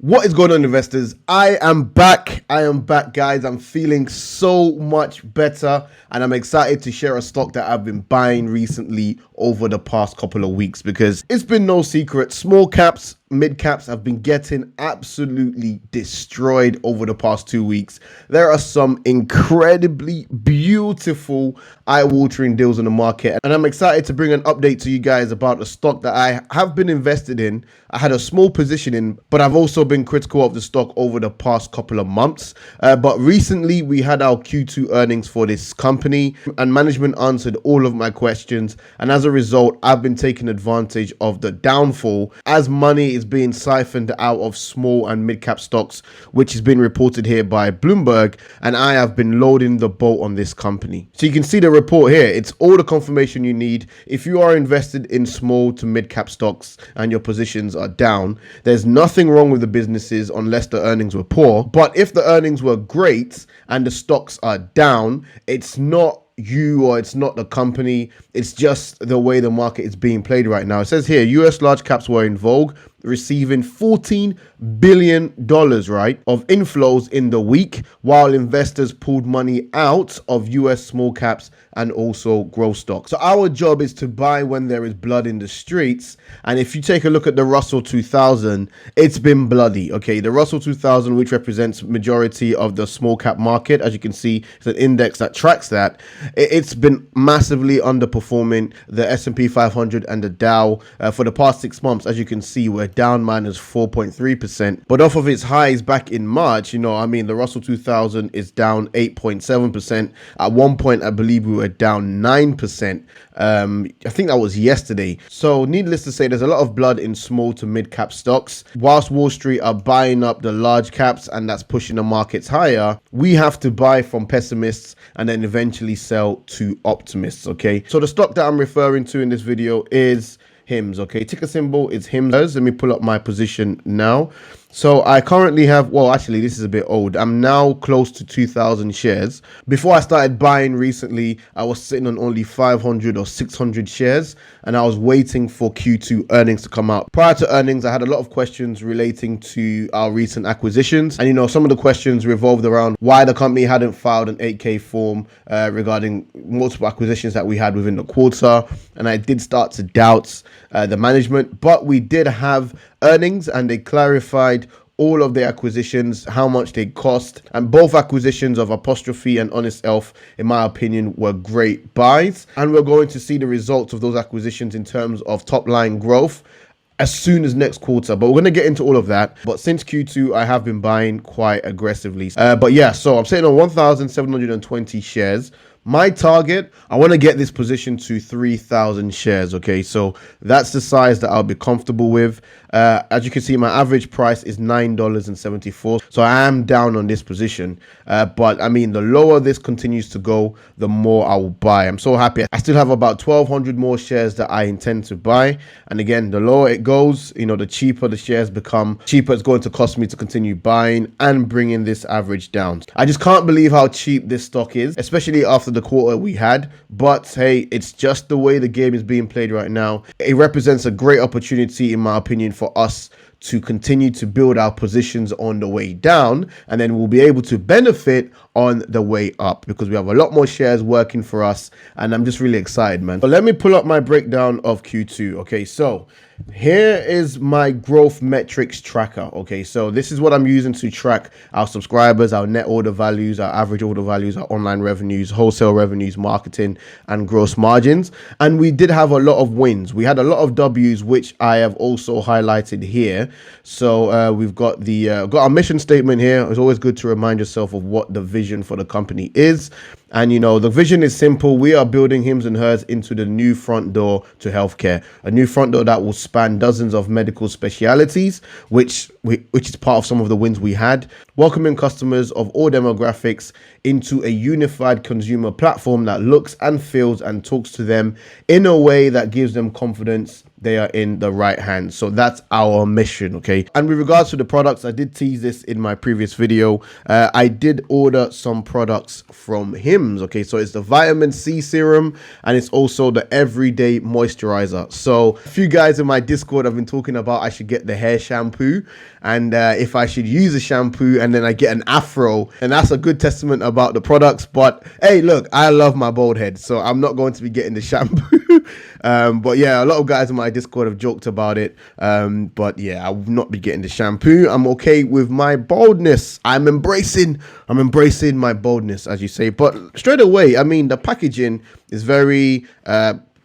What is going on, investors? I am back, guys. I'm feeling so much better, and I'm excited to share a stock that I've been buying recently over the past couple of weeks, because it's been no secret, small caps, mid caps have been getting absolutely destroyed over the past 2 weeks. There are some incredibly beautiful, eye-watering deals in the market, and I'm excited to bring an update to you guys about a stock that I have been invested in. I had a small position in, but I've also been critical of the stock over the past couple of months. But recently we had our Q2 earnings for this company, and management answered all of my questions, and as a result I've been taking advantage of the downfall as money is being siphoned out of small and mid-cap stocks, which has been reported here by Bloomberg, and I have been loading the boat on this company. So you can see the report here. It's all the confirmation you need. If you are invested in small to mid-cap stocks and your positions are down, there's nothing wrong with the businesses unless the earnings were poor. But if the earnings were great and the stocks are down, it's not you or it's not the company, it's just the way the market is being played right now. It says here US large caps were in vogue, receiving $14 billion, right, of inflows in the week, while investors pulled money out of US small caps and also growth stocks. So our job is to buy when there is blood in the streets. And if you take a look at the Russell 2000, it's been bloody. Okay, the Russell 2000, which represents majority of the small cap market, as you can see, it's an index that tracks that. It's been massively underperforming the S&P 500 and the Dow for the past 6 months. As you can see, we're down minus 4.3%, but off of its highs back in March, the Russell 2000 is down 8.7%. At one point, I believe we were down 9%. I think that was yesterday. So needless to say, there's a lot of blood in small to mid cap stocks. Whilst Wall Street are buying up the large caps and that's pushing the markets higher, we have to buy from pessimists and then eventually sell to optimists. Okay, so the stock that I'm referring to in this video is HIMS. Okay, ticker symbol is HIMS. Let me pull up my position now. So I currently have, well, actually this is a bit old. I'm now close to 2,000 shares. Before I started buying recently, I was sitting on only 500 or 600 shares, and I was waiting for Q2 earnings to come out. Prior to earnings, I had a lot of questions relating to our recent acquisitions, and some of the questions revolved around why the company hadn't filed an 8K form regarding multiple acquisitions that we had within the quarter, and I did start to doubt the management, but we did have earnings and they clarified all of the acquisitions, how much they cost, and both acquisitions of Apostrophe and Honest Elf, in my opinion, were great buys, and we're going to see the results of those acquisitions in terms of top line growth as soon as next quarter, but we're going to get into all of that. But since Q2, I have been buying quite aggressively. But yeah, so I'm sitting on 1,720 shares. My target, I want to get this position to 3,000 shares. Okay, so that's the size that I'll be comfortable with. As you can see, my average price is $9.74. So I am down on this position. But the lower this continues to go, the more I will buy. I'm so happy. I still have about 1,200 more shares that I intend to buy. And again, the lower it goes, the cheaper the shares become, cheaper it's going to cost me to continue buying and bringing this average down. I just can't believe how cheap this stock is, especially after the quarter we had. But hey, it's just the way the game is being played right now. It represents a great opportunity, in my opinion, for us to continue to build our positions on the way down, and then we'll be able to benefit on the way up because we have a lot more shares working for us, and I'm just really excited, man. But let me pull up my breakdown of Q2. Okay, so here is my growth metrics tracker. Okay, so this is what I'm using to track our subscribers, our net order values, our average order values, our online revenues, wholesale revenues, marketing, and gross margins. And we did have a lot of wins. We had a lot of W's, which I have also highlighted here. So we've got got our mission statement here. It's always good to remind yourself of what the vision for the company is. And the vision is simple. We are building HIMS and HERS into the new front door to healthcare, a new front door that will span dozens of medical specialities, which is part of some of the wins we had, welcoming customers of all demographics into a unified consumer platform that looks and feels and talks to them in a way that gives them confidence they are in the right hands. So that's our mission, okay? And with regards to the products, I did tease this in my previous video. I did order some products from HIMS, okay? So it's the vitamin C serum and it's also the everyday moisturizer. So a few guys in my Discord have been talking about I should get the hair shampoo, and if I should use a shampoo and then I get an afro, and that's a good testament about the products. But hey, look, I love my bald head, so I'm not going to be getting the shampoo. But yeah, a lot of guys in my Discord have joked about it. But yeah, I will not be getting the shampoo. I'm okay with my baldness. I'm embracing my baldness, as you say. But straight away, I mean, the packaging is very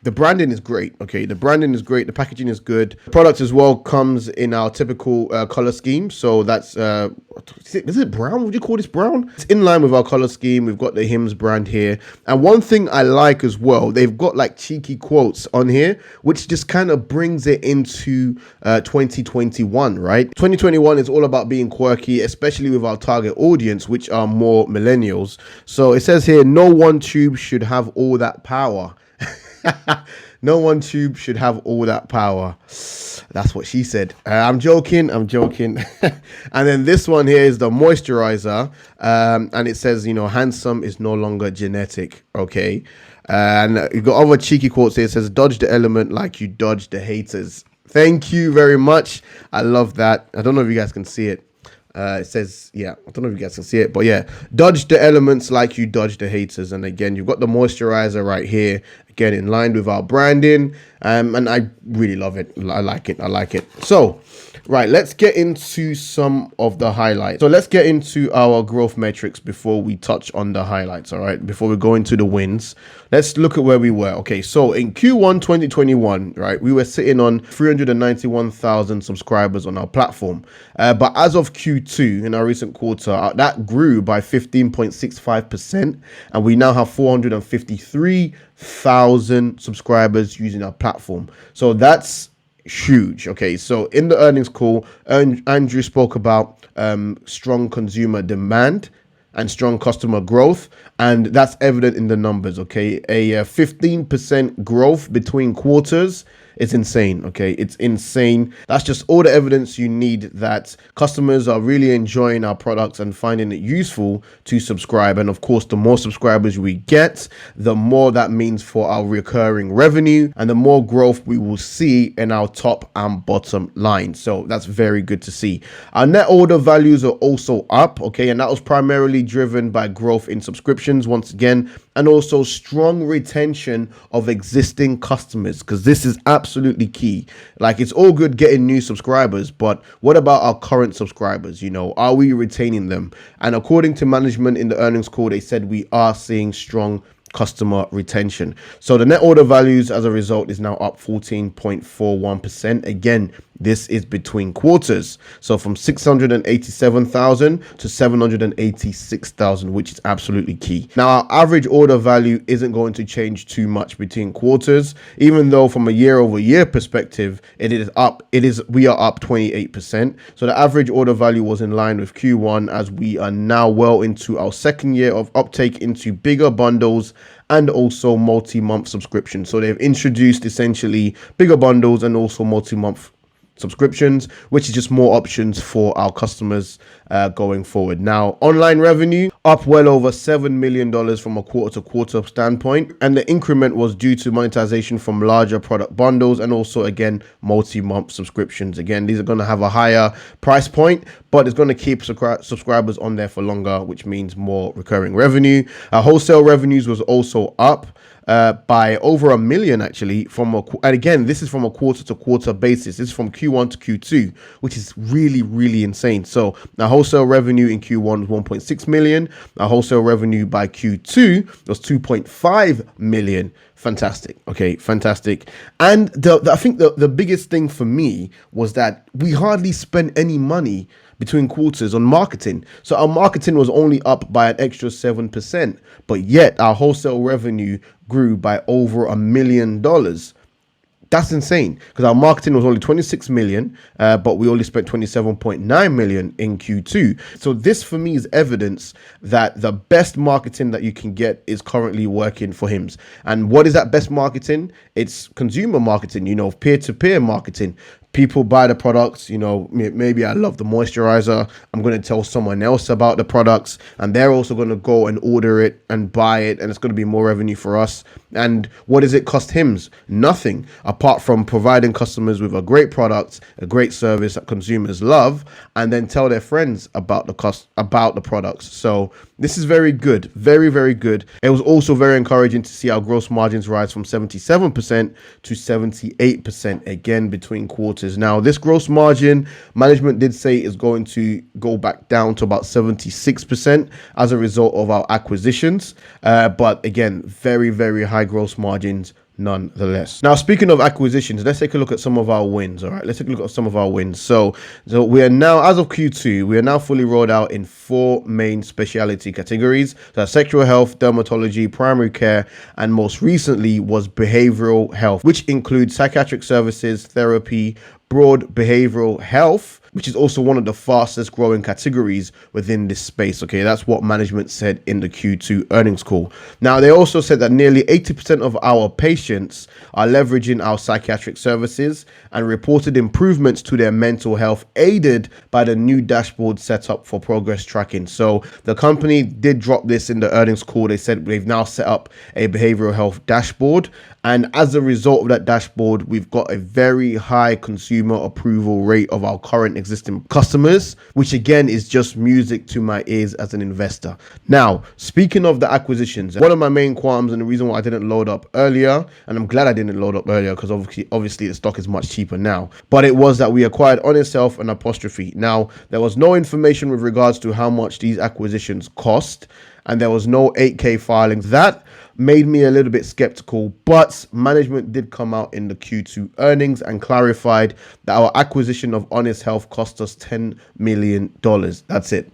the branding is great. Okay, the branding is great. The packaging is good. The product as well comes in our typical color scheme. So that's is it brown? Would you call this brown? It's in line with our color scheme. We've got the HIMS brand here. And one thing I like as well, they've got like cheeky quotes on here, which just kind of brings it into 2021, right? 2021 is all about being quirky, especially with our target audience, which are more millennials. So it says here, no one tube should have all that power. No one tube should have all that power. That's what she said. I'm joking. And then this one here is the moisturizer. And it says, you know, handsome is no longer genetic. Okay. And you got other cheeky quotes here. It says, dodge the element like you dodge the haters. Thank you very much. I love that. I don't know if you guys can see it. It says, yeah, I don't know if you guys can see it, but yeah, dodge the elements like you dodge the haters. And again, you've got the moisturizer right here, again, in line with our branding. And I really love it. I like it. So, right, let's get into some of the highlights. So let's get into our growth metrics before we touch on the highlights, all right? Before we go into the wins, let's look at where we were. Okay, so in Q1 2021, right, we were sitting on 391,000 subscribers on our platform. But as of Q2, in our recent quarter, that grew by 15.65%. And we now have 453,000 subscribers using our platform. So that's huge. Okay, so in the earnings call, Andrew spoke about strong consumer demand and strong customer growth, and that's evident in the numbers. Okay, a 15% growth between quarters. It's insane. Okay, it's insane. That's just all the evidence you need that customers are really enjoying our products and finding it useful to subscribe. And of course, the more subscribers we get, the more that means for our recurring revenue and the more growth we will see in our top and bottom line. So that's very good to see. Our net order values are also up. Okay, and that was primarily driven by growth in subscriptions once again, and also strong retention of existing customers, because this is absolutely key. Like, it's all good getting new subscribers, but what about our current subscribers? You know, are we retaining them? And according to management in the earnings call, they said we are seeing strong customer retention. So the net order values as a result is now up 14.41%. Again, this is between quarters. So from 687,000 to 786,000, which is absolutely key. Now, our average order value isn't going to change too much between quarters, even though from a year-over-year perspective, we are up 28%. So the average order value was in line with Q1, as we are now well into our second year of uptake into bigger bundles and also multi-month subscriptions. So they've introduced essentially bigger bundles and also multi-month subscriptions, which is just more options for our customers going forward. Now, online revenue up well over $7 million from a quarter-to-quarter standpoint, and the increment was due to monetization from larger product bundles and also, again, multi-month subscriptions. Again, these are going to have a higher price point, but it's going to keep subscribers on there for longer, which means more recurring revenue. Our wholesale revenues was also up by over $1 million, actually, and again, this is from a quarter-to-quarter basis. This is from Q1 to Q2, which is really, really insane. So our wholesale revenue in Q1 was 1.6 million. Our wholesale revenue by Q2 was 2.5 million. Fantastic. Okay, fantastic. And I think the biggest thing for me was that we hardly spent any money between quarters on marketing. So our marketing was only up by an extra 7%, but yet our wholesale revenue grew by over $1 million. That's insane because our marketing was only 26 million, but we only spent 27.9 million in Q2. So this for me is evidence that the best marketing that you can get is currently working for HIMS. And what is that best marketing? It's consumer marketing, peer-to-peer marketing. People buy the products, maybe I love the moisturizer. I'm going to tell someone else about the products and they're also going to go and order it and buy it. And it's going to be more revenue for us. And what does it cost HIMS? Nothing apart from providing customers with a great product, a great service that consumers love, and then tell their friends about the products. So this is very good. Very, very good. It was also very encouraging to see our gross margins rise from 77% to 78% again between quarters. Now, this gross margin, management did say is going to go back down to about 76% as a result of our acquisitions. But again, very, very high gross margins nonetheless. Now, speaking of acquisitions, let's take a look at some of our wins. All right, let's take a look at some of our wins. So we are now, as of Q2, we are now fully rolled out in 4 main specialty categories. So sexual health, dermatology, primary care, and most recently was behavioral health, which includes psychiatric services, therapy, broad behavioral health, which is also one of the fastest growing categories within this space. Okay, that's what management said in the Q2 earnings call. Now, they also said that nearly 80% of our patients are leveraging our psychiatric services and reported improvements to their mental health, aided by the new dashboard set up for progress tracking. So the company did drop this in the earnings call. They said they've now set up a behavioral health dashboard. And as a result of that dashboard, we've got a very high consumer approval rate of our current existing customers, which again is just music to my ears as an investor. Now, speaking of the acquisitions, one of my main qualms and the reason why I didn't load up earlier, and I'm glad I didn't load up earlier because obviously the stock is much cheaper now, but it was that we acquired Honest Health and Apostrophe. Now, there was no information with regards to how much these acquisitions cost, and there was no 8K filings. That made me a little bit skeptical, but management did come out in the Q2 earnings and clarified that our acquisition of Honest Health cost us $10 million. That's it.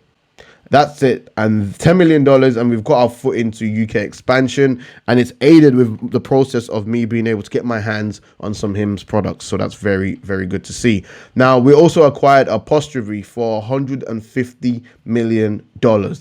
And $10 million. And we've got our foot into UK expansion. And it's aided with the process of me being able to get my hands on some HIMS products. So that's very, very good to see. Now, we also acquired Apostrophe for $150 million.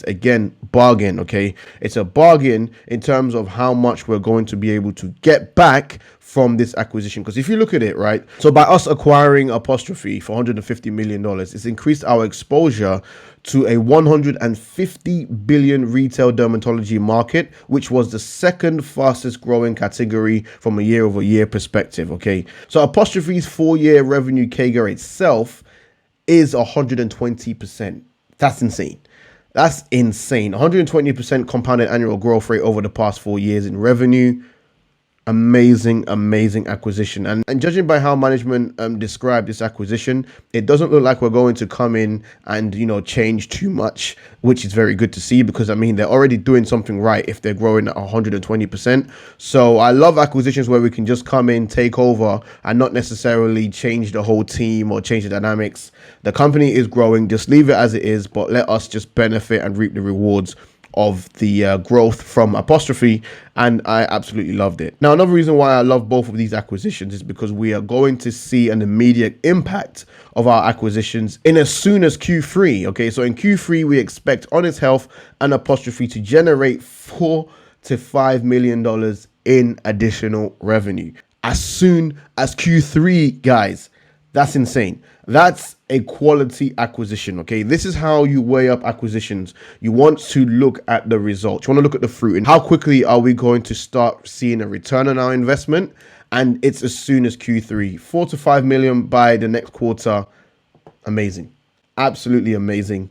Again, bargain. Okay. It's a bargain in terms of how much we're going to be able to get back from this acquisition. Because if you look at it, right, so by us acquiring Apostrophe for $150 million, it's increased our exposure to a 150 billion retail dermatology market, which was the second fastest growing category from a year-over-year perspective. Okay, so Apostrophe's 4-year revenue CAGR itself is 120%. That's insane. That's insane. 120% compounded annual growth rate over the past 4 years in revenue. Amazing acquisition. And judging by how management described this acquisition, it doesn't look like we're going to come in and change too much, which is very good to see, because I mean they're already doing something right if they're growing at 120%. So I love acquisitions where we can just come in, take over, and not necessarily change the whole team or change the dynamics. The company is growing, just leave it as it is, but let us just benefit and reap the rewards of the growth from Apostrophe, and I absolutely loved it. Now, another reason why I love both of these acquisitions is because we are going to see an immediate impact of our acquisitions in as soon as Q3. Okay, so in Q3 we expect Honest Health and Apostrophe to generate $4 to $5 million in additional revenue as soon as Q3, guys. That's insane. That's a quality acquisition. Okay, this is how you weigh up acquisitions. You want to look at the results. You want to look at the fruit and how quickly are we going to start seeing a return on our investment. And it's as soon as Q3. 4 to 5 million by the next quarter. Amazing. Absolutely amazing.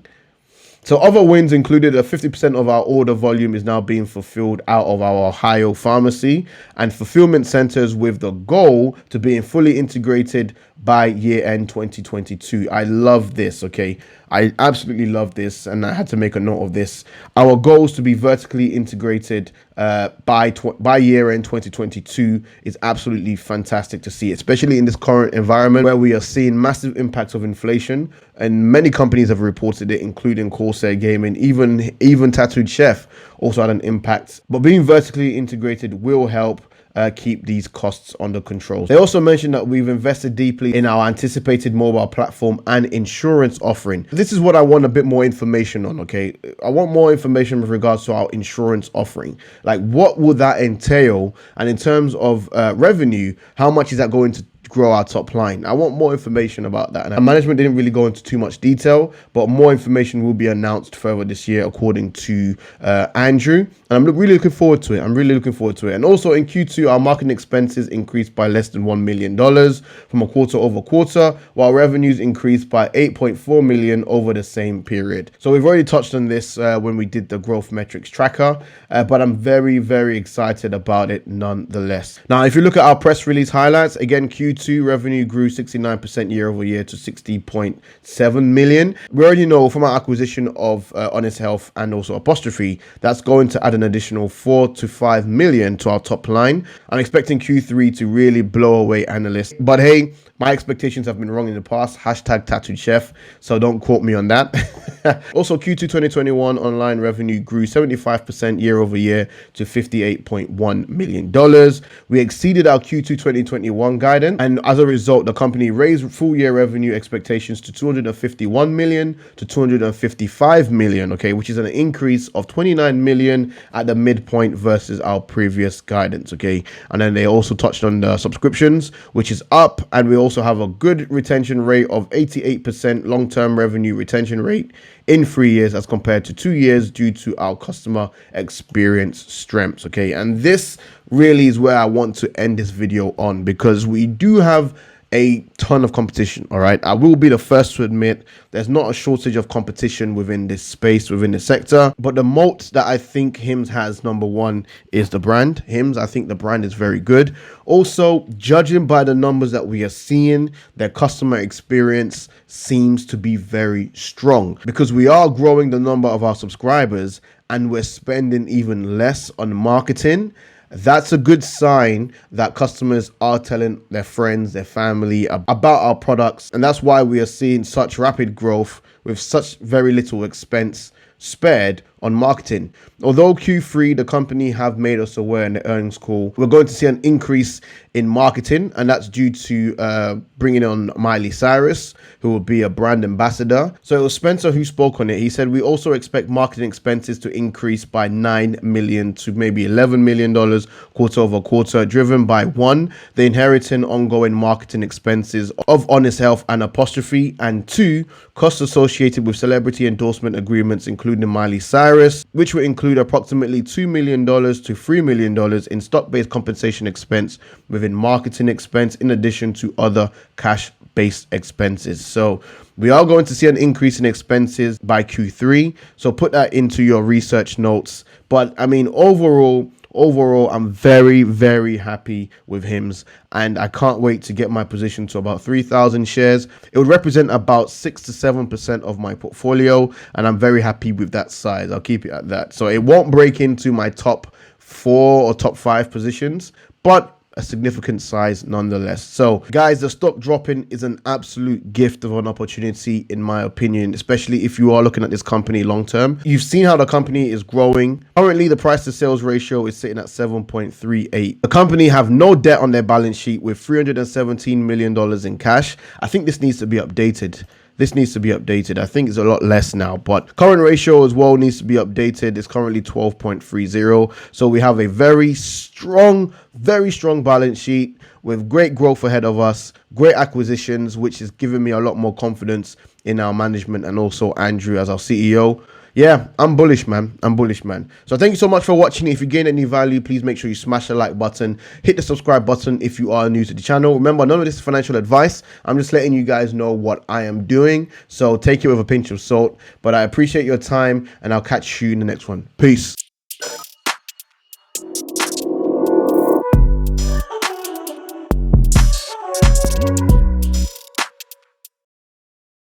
So other wins included a 50% of our order volume is now being fulfilled out of our Ohio pharmacy and fulfillment centers, with the goal to being fully integrated by year end 2022. I love this. Okay, I absolutely love this, and I had to make a note of this. Our goal is to be vertically integrated by year end 2022 is absolutely fantastic to see, especially in this current environment where we are seeing massive impacts of inflation, and many companies have reported it, including Corsair Gaming. Even Tattooed Chef also had an impact. But being vertically integrated will help keep these costs under control. They also mentioned that we've invested deeply in our anticipated mobile platform and insurance offering. This is what I want a bit more information on, okay? I want more information with regards to our insurance offering. Like, what would that entail? And in terms of revenue, how much is that going to grow our top line? I want more information about that. And management didn't really go into too much detail, but more information will be announced further this year, according to Andrew. And I'm really looking forward to it. And also in Q2, our marketing expenses increased by less than $1 million from a quarter over quarter, while revenues increased by 8.4 million over the same period. So we've already touched on this when we did the growth metrics tracker, but I'm very, very excited about it nonetheless. Now, if you look at our press release highlights, again, Q2 revenue grew 69% year over year to 60.7 million. We already know from our acquisition of Honest Health and also Apostrophe, that's going to add an additional 4 to 5 million to our top line. I'm expecting Q3 to really blow away analysts, but hey, my expectations have been wrong in the past. Hashtag tattooed chef. So don't quote me on that. Also, Q2 2021 online revenue grew 75% year over year to $58.1 million. We exceeded our Q2 2021 guidance. And as a result, the company raised full year revenue expectations to 251 million to 255 million, okay, which is an increase of 29 million at the midpoint versus our previous guidance, okay. And then they also touched on the subscriptions, which is up, and we also have a good retention rate of 88% long-term revenue retention rate in 3 years as compared to 2 years due to our customer experience strengths, okay. And this really is where I want to end this video on, because we do have a ton of competition. All right, I will be the first to admit there's not a shortage of competition within this space, within the sector, but the moat that I think HIMS has, number one, is the brand. HIMS, I think the brand is very good. Also, judging by the numbers that we are seeing, their customer experience seems to be very strong, because we are growing the number of our subscribers and we're spending even less on marketing. That's a good sign that customers are telling their friends, their family about our products. And that's why we are seeing such rapid growth with such very little expense spared on marketing. Although Q3, the company have made us aware in the earnings call, we're going to see an increase in marketing, and that's due to bringing on Miley Cyrus, who will be a brand ambassador. So it was Spencer who spoke on it. He said, we also expect marketing expenses to increase by $9 million to maybe $11 million quarter over quarter, driven by one, the inheriting ongoing marketing expenses of Honest Health and Apostrophe, and two, costs associated with celebrity endorsement agreements, including Miley Cyrus, which will include approximately $2 million to $3 million in stock-based compensation expense within marketing expense, in addition to other cash-based expenses. So we are going to see an increase in expenses by Q3. So put that into your research notes. But I mean, overall, I'm very, very happy with HIMS, and I can't wait to get my position to about 3,000 shares. It would represent about 6 to 7% of my portfolio, and I'm very happy with that size. I'll keep it at that. So it won't break into my top 4 or top 5 positions, but a significant size nonetheless. So guys, the stock dropping is an absolute gift of an opportunity, in my opinion, especially if you are looking at this company long term. You've seen how the company is growing. Currently, the price to sales ratio is sitting at 7.38. The company have no debt on their balance sheet with $317 million in cash. I think this needs to be updated. I think it's a lot less now, but current ratio as well needs to be updated. It's currently 12.30. So we have a very strong balance sheet with great growth ahead of us, great acquisitions, which is giving me a lot more confidence in our management and also Andrew as our CEO. Yeah, I'm bullish, man. So thank you so much for watching. If you gain any value, please make sure you smash the like button, hit the subscribe button if you are new to the channel. Remember, none of this is financial advice. I'm just letting you guys know what I am doing. So take it with a pinch of salt. But I appreciate your time, and I'll catch you in the next one. Peace.